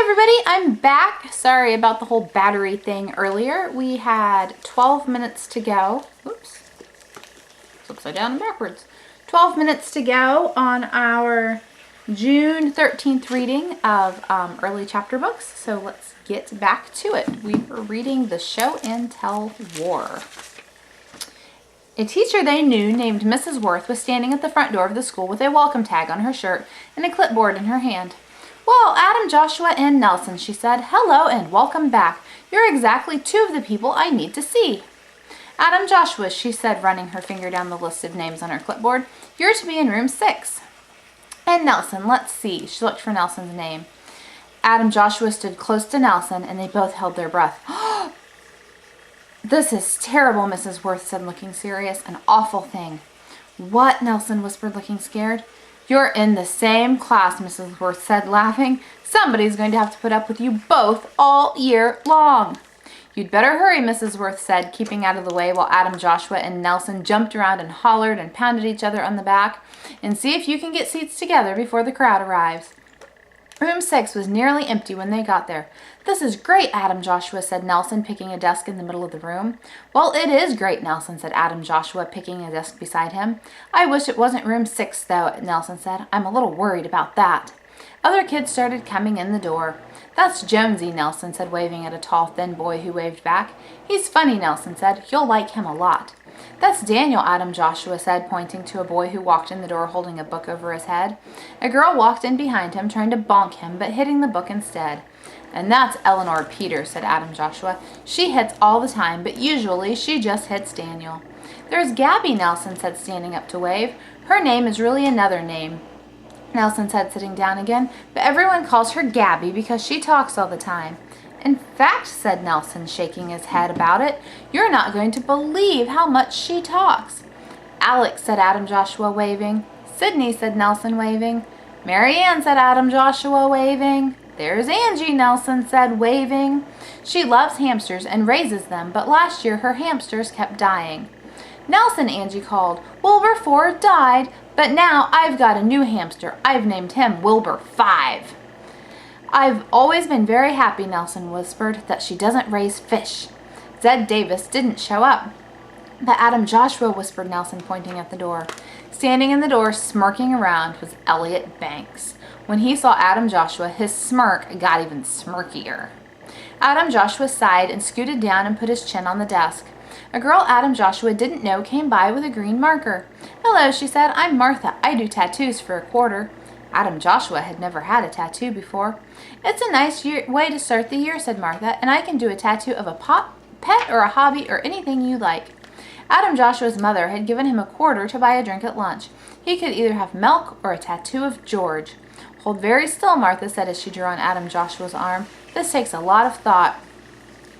everybody, I'm back. Sorry about the whole battery thing earlier. We had 12 minutes to go. Oops, it's upside down and backwards. 12 minutes to go on our June 13th reading of early chapter books. So let's get back to it. We were reading The Show and Tell War. A teacher they knew named Mrs. Worth was standing at the front door of the school with a welcome tag on her shirt and a clipboard in her hand. "Well, Adam, Joshua, and Nelson," she said. "Hello and welcome back. You're exactly two of the people I need to see." "Adam, Joshua," she said, running her finger down the list of names on her clipboard, "you're to be in room 6. And Nelson, let's see." She looked for Nelson's name. Adam Joshua stood close to Nelson, and they both held their breath. "This is terrible," Mrs. Worth said, looking serious. "An awful thing." "What?" Nelson whispered, looking scared. "You're in the same class," Mrs. Worth said, laughing. "Somebody's going to have to put up with you both all year long." "You'd better hurry," Mrs. Worth said, keeping out of the way while Adam Joshua and Nelson jumped around and hollered and pounded each other on the back. "And see if you can get seats together before the crowd arrives." Room 6 was nearly empty when they got there. "This is great, Adam Joshua," said Nelson, picking a desk in the middle of the room. "Well, it is great, Nelson," said Adam Joshua, picking a desk beside him. "I wish it wasn't room 6, though," Nelson said. "I'm a little worried about that." Other kids started coming in the door. "That's Jonesy," Nelson said, waving at a tall, thin boy who waved back. "He's funny," Nelson said. "You'll like him a lot." "That's Daniel," Adam Joshua said, pointing to a boy who walked in the door holding a book over his head. A girl walked in behind him, trying to bonk him, but hitting the book instead. "And that's Eleanor Peters," said Adam Joshua. "She hits all the time, but usually she just hits Daniel." "There's Gabby," Nelson said, standing up to wave. "Her name is really another name," Nelson said, sitting down again, "but everyone calls her Gabby because she talks all the time." "In fact," said Nelson, shaking his head about it, "you're not going to believe how much she talks." "Alex," said Adam Joshua, waving. "Sydney," said Nelson, waving. "Mary Ann," said Adam Joshua, waving. "There's Angie," Nelson said, waving. "She loves hamsters and raises them, but last year her hamsters kept dying." "Nelson," Angie called, "Wilbur 4 died, but now I've got a new hamster. I've named him Wilbur 5. "I've always been very happy," Nelson whispered, "that she doesn't raise fish." Zed Davis didn't show up. "But Adam Joshua," whispered Nelson, pointing at the door. Standing in the door, smirking around, was Elliot Banks. When he saw Adam Joshua, his smirk got even smirkier. Adam Joshua sighed and scooted down and put his chin on the desk. A girl Adam Joshua didn't know came by with a green marker. "Hello," she said. "I'm Martha. I do tattoos for a quarter." Adam Joshua had never had a tattoo before. "It's a nice way to start the year," said Martha, "and I can do a tattoo of a pet or a hobby or anything you like." Adam Joshua's mother had given him a quarter to buy a drink at lunch. He could either have milk or a tattoo of George. "Hold very still," Martha said as she drew on Adam Joshua's arm. "This takes a lot of thought."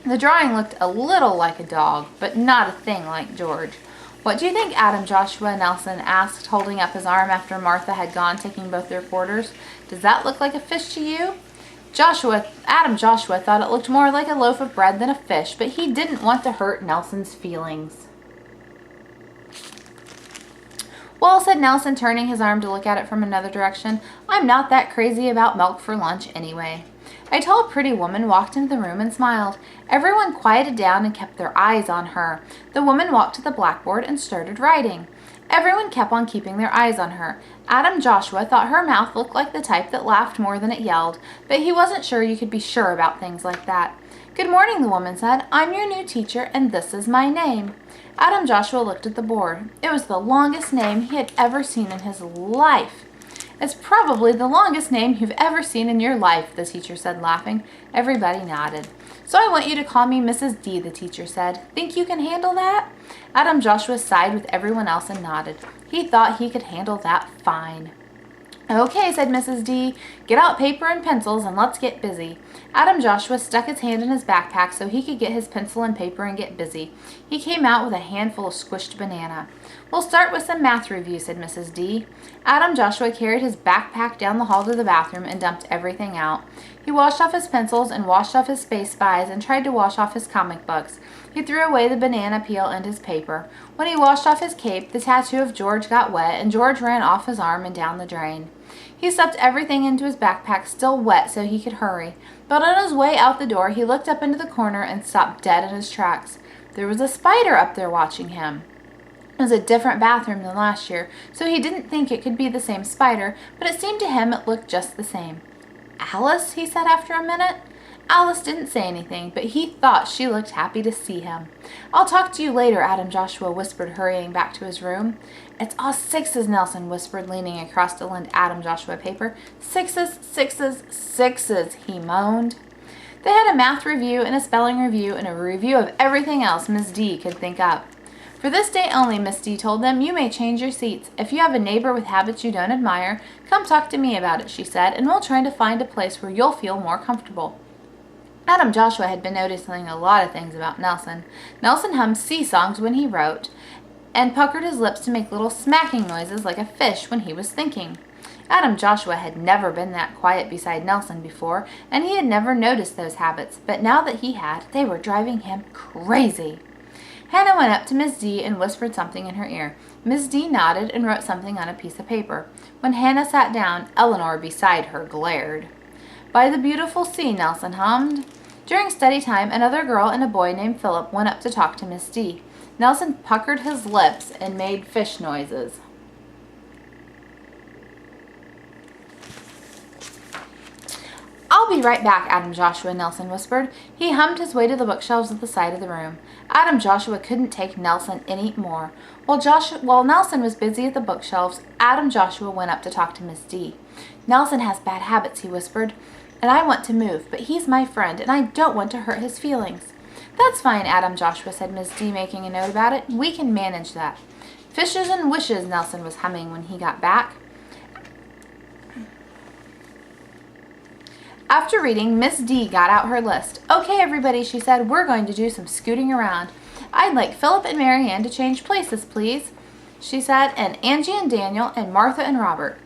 The drawing looked a little like a dog, but not a thing like George. "What do you think, Adam Joshua?" Nelson asked, holding up his arm after Martha had gone, taking both their quarters. "Does that look like a fish to you?" Adam Joshua thought it looked more like a loaf of bread than a fish, but he didn't want to hurt Nelson's feelings. "Well," said Nelson, turning his arm to look at it from another direction, "I'm not that crazy about milk for lunch anyway." A tall, pretty woman walked into the room and smiled. Everyone quieted down and kept their eyes on her. The woman walked to the blackboard and started writing. Everyone kept on keeping their eyes on her. Adam Joshua thought her mouth looked like the type that laughed more than it yelled, but he wasn't sure you could be sure about things like that. "Good morning," the woman said. "I'm your new teacher, and this is my name." Adam Joshua looked at the board. It was the longest name he had ever seen in his life. "It's probably the longest name you've ever seen in your life," the teacher said, laughing. Everybody nodded. "So I want you to call me Mrs. D," the teacher said. "Think you can handle that?" Adam Joshua sighed with everyone else and nodded. He thought he could handle that fine. "Okay," said Mrs. D. "Get out paper and pencils and let's get busy." Adam Joshua stuck his hand in his backpack so he could get his pencil and paper and get busy. He came out with a handful of squished banana. "We'll start with some math review," said Mrs. D. Adam Joshua carried his backpack down the hall to the bathroom and dumped everything out. He washed off his pencils and washed off his space spies and tried to wash off his comic books. He threw away the banana peel and his paper. When he washed off his cape, the tattoo of George got wet and George ran off his arm and down the drain. He stuffed everything into his backpack, still wet, so he could hurry. But on his way out the door, he looked up into the corner and stopped dead in his tracks. There was a spider up there watching him. It was a different bathroom than last year, so he didn't think it could be the same spider, but it seemed to him it looked just the same. "Alice?" he said after a minute. Alice didn't say anything, but he thought she looked happy to see him. "I'll talk to you later," Adam Joshua whispered, hurrying back to his room. "It's all sixes," Nelson whispered, leaning across to lend Adam Joshua paper. "Sixes, sixes, sixes," he moaned. They had a math review and a spelling review and a review of everything else Miss D could think up. "For this day only," Miss D told them, "you may change your seats. If you have a neighbor with habits you don't admire, come talk to me about it," she said, "and we'll try to find a place where you'll feel more comfortable." Adam Joshua had been noticing a lot of things about Nelson. Nelson hummed sea songs when he wrote, and puckered his lips to make little smacking noises like a fish when he was thinking. Adam Joshua had never been that quiet beside Nelson before, and he had never noticed those habits, but now that he had, they were driving him crazy. Hannah went up to Miss D and whispered something in her ear. Miss D nodded and wrote something on a piece of paper. When Hannah sat down, Eleanor beside her glared. "By the beautiful sea," Nelson hummed. During study time, another girl and a boy named Philip went up to talk to Miss D. Nelson puckered his lips and made fish noises. "I'll be right back, Adam Joshua," Nelson whispered. He hummed his way to the bookshelves at the side of the room. Adam Joshua couldn't take Nelson any more. While Nelson was busy at the bookshelves, Adam Joshua went up to talk to Miss D. "Nelson has bad habits," he whispered, "and I want to move, but he's my friend, and I don't want to hurt his feelings." "That's fine, Adam Joshua," said Miss D, making a note about it. "We can manage that." "Fishes and wishes," Nelson was humming when he got back. After reading, Miss D got out her list. "Okay, everybody," she said, "we're going to do some scooting around. I'd like Philip and Marianne to change places, please," she said, "and Angie and Daniel and Martha and Robert."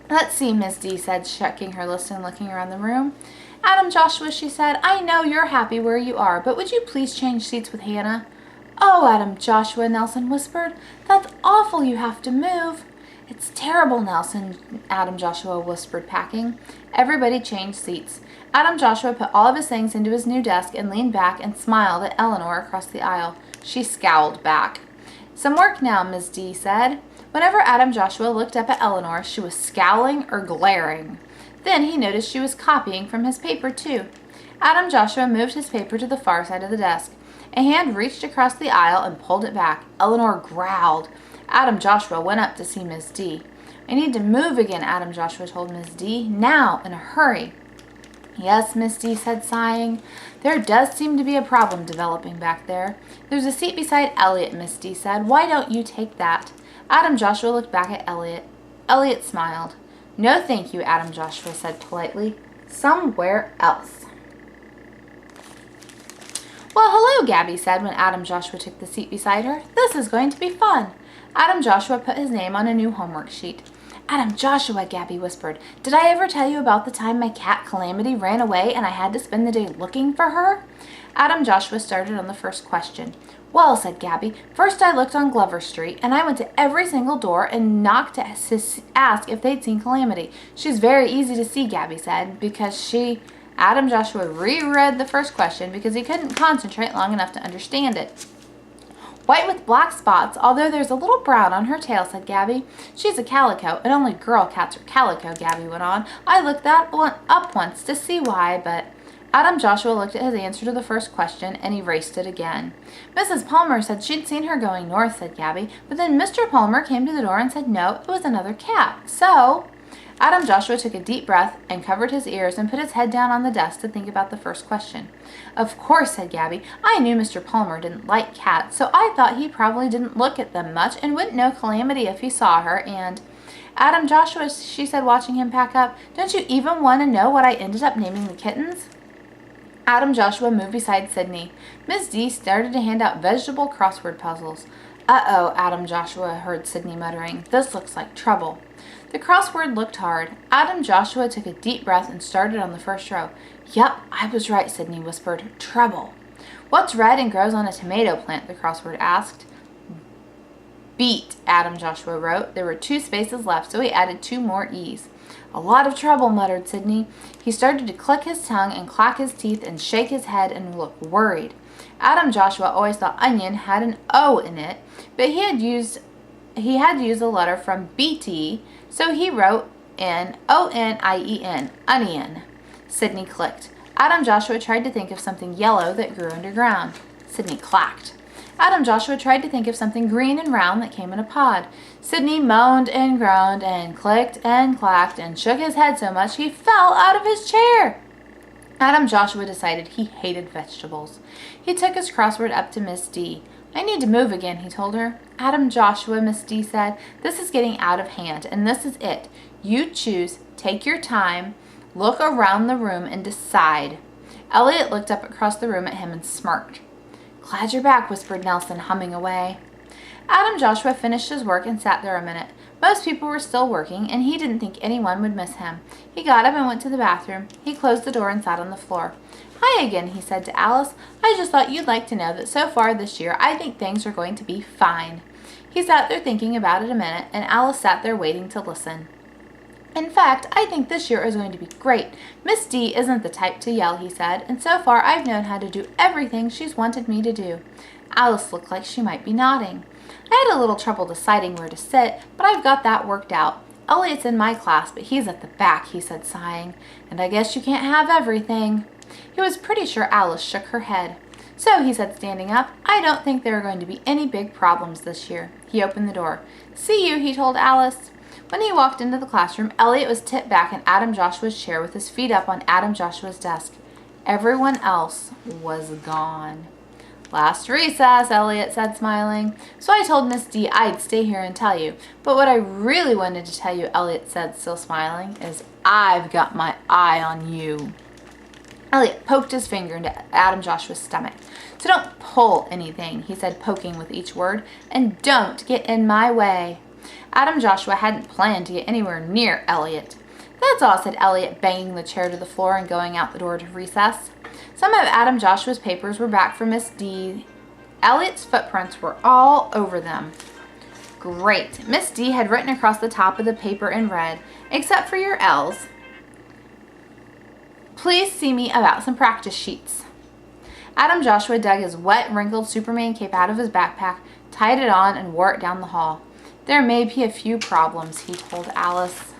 "Let's see," Miss D said, checking her list and looking around the room. "Adam Joshua," she said, "I know you're happy where you are, but would you please change seats with Hannah?" "Oh, Adam Joshua," Nelson whispered, "that's awful you have to move." "It's terrible, Nelson," Adam Joshua whispered, packing. Everybody changed seats. Adam Joshua put all of his things into his new desk and leaned back and smiled at Eleanor across the aisle. She scowled back. "Some work now," Miss D said. Whenever Adam Joshua looked up at Eleanor, she was scowling or glaring. Then he noticed she was copying from his paper, too. Adam Joshua moved his paper to the far side of the desk. A hand reached across the aisle and pulled it back. Eleanor growled. Adam Joshua went up to see Miss D. "I need to move again," Adam Joshua told Miss D. "Now, in a hurry." "Yes," Miss D said, sighing. "There does seem to be a problem developing back there." "There's a seat beside Elliot," Miss D said. "Why don't you take that?" Adam Joshua looked back at Elliot. Elliot smiled. "No, thank you," Adam Joshua said politely. "Somewhere else." "Well, hello," Gabby said when Adam Joshua took the seat beside her. "This is going to be fun." Adam Joshua put his name on a new homework sheet. "Adam Joshua," Gabby whispered, "did I ever tell you about the time my cat Calamity ran away and I had to spend the day looking for her?" Adam Joshua started on the first question. "Well," said Gabby, "first I looked on Glover Street, and I went to every single door and knocked to ask if they'd seen Calamity. She's very easy to see," Gabby said, because she... Adam Joshua reread the first question because he couldn't concentrate long enough to understand it. "White with black spots, although there's a little brown on her tail," said Gabby. "She's a calico, and only girl cats are calico," Gabby went on. "I looked that one up once to see why, but..." Adam Joshua looked at his answer to the first question and erased it again. "Mrs. Palmer said she'd seen her going north," said Gabby, "but then Mr. Palmer came to the door and said no, it was another cat. So..." Adam Joshua took a deep breath and covered his ears and put his head down on the desk to think about the first question. "Of course," said Gabby, "I knew Mr. Palmer didn't like cats, so I thought he probably didn't look at them much and wouldn't know Calamity if he saw her, and..." "Adam Joshua," she said, watching him pack up, "don't you even want to know what I ended up naming the kittens?" Adam Joshua moved beside Sydney. Miss D started to hand out vegetable crossword puzzles. "Uh-oh," Adam Joshua heard Sydney muttering. "This looks like trouble." The crossword looked hard. Adam Joshua took a deep breath and started on the first row. "Yep, I was right," Sydney whispered. "Trouble." "What's red and grows on a tomato plant?" the crossword asked. "Beet," Adam Joshua wrote. There were 2 spaces left, so he added 2 more E's. A lot of trouble, muttered Sydney. He started to click his tongue and clack his teeth and shake his head and look worried. Adam Joshua always thought onion had an O in it, but he had to use a letter from BT, so he wrote Onien, onion. Sydney clicked. Adam Joshua tried to think of something yellow that grew underground. Sydney clacked. Adam Joshua tried to think of something green and round that came in a pod. Sydney moaned and groaned and clicked and clacked and shook his head so much he fell out of his chair. Adam Joshua decided he hated vegetables. He took his crossword up to Miss D. I need to move again, he told her. Adam Joshua, Miss D said, this is getting out of hand, and this is it. You choose, take your time, look around the room, and decide. Elliot looked up across the room at him and smirked. Glad you're back, whispered Nelson, humming away. Adam Joshua finished his work and sat there a minute. Most people were still working, and he didn't think anyone would miss him. He got up and went to the bathroom. He closed the door and sat on the floor. Hi again, he said to Alice. I just thought you'd like to know that so far this year I think things are going to be fine. He sat there thinking about it a minute, and Alice sat there waiting to listen. In fact, I think this year is going to be great. Miss D isn't the type to yell, he said, and so far I've known how to do everything she's wanted me to do. Alice looked like she might be nodding. I had a little trouble deciding where to sit, but I've got that worked out. Elliot's in my class, but he's at the back, he said, sighing, and I guess you can't have everything. He was pretty sure Alice shook her head. So, he said, standing up, I don't think there are going to be any big problems this year. He opened the door. See you, he told Alice. When he walked into the classroom, Elliot was tipped back in Adam Joshua's chair with his feet up on Adam Joshua's desk. Everyone else was gone. Last recess, Elliot said, smiling. So I told Miss D I'd stay here and tell you. But what I really wanted to tell you, Elliot said, still smiling, is I've got my eye on you. Elliot poked his finger into Adam Joshua's stomach. So don't pull anything, he said, poking with each word, and don't get in my way. Adam Joshua hadn't planned to get anywhere near Elliot. That's all, said Elliot, banging the chair to the floor and going out the door to recess. Some of Adam Joshua's papers were back for Miss D. Elliot's footprints were all over them. Great. Miss D had written across the top of the paper in red, except for your L's. Please see me about some practice sheets. Adam Joshua dug his wet, wrinkled Superman cape out of his backpack, tied it on, and wore it down the hall. There may be a few problems, he told Alice.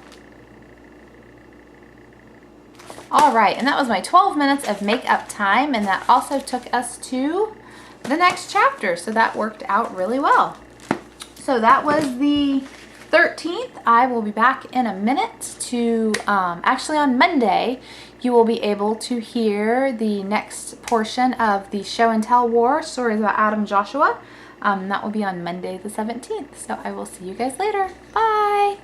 All right, and that was my 12 minutes of makeup time, and that also took us to the next chapter, so that worked out really well. So that was the 13th. I will be back in a minute to, actually on Monday, you will be able to hear the next portion of the Show and Tell War, stories about Adam Joshua. That will be on Monday the 17th. So I will see you guys later. Bye!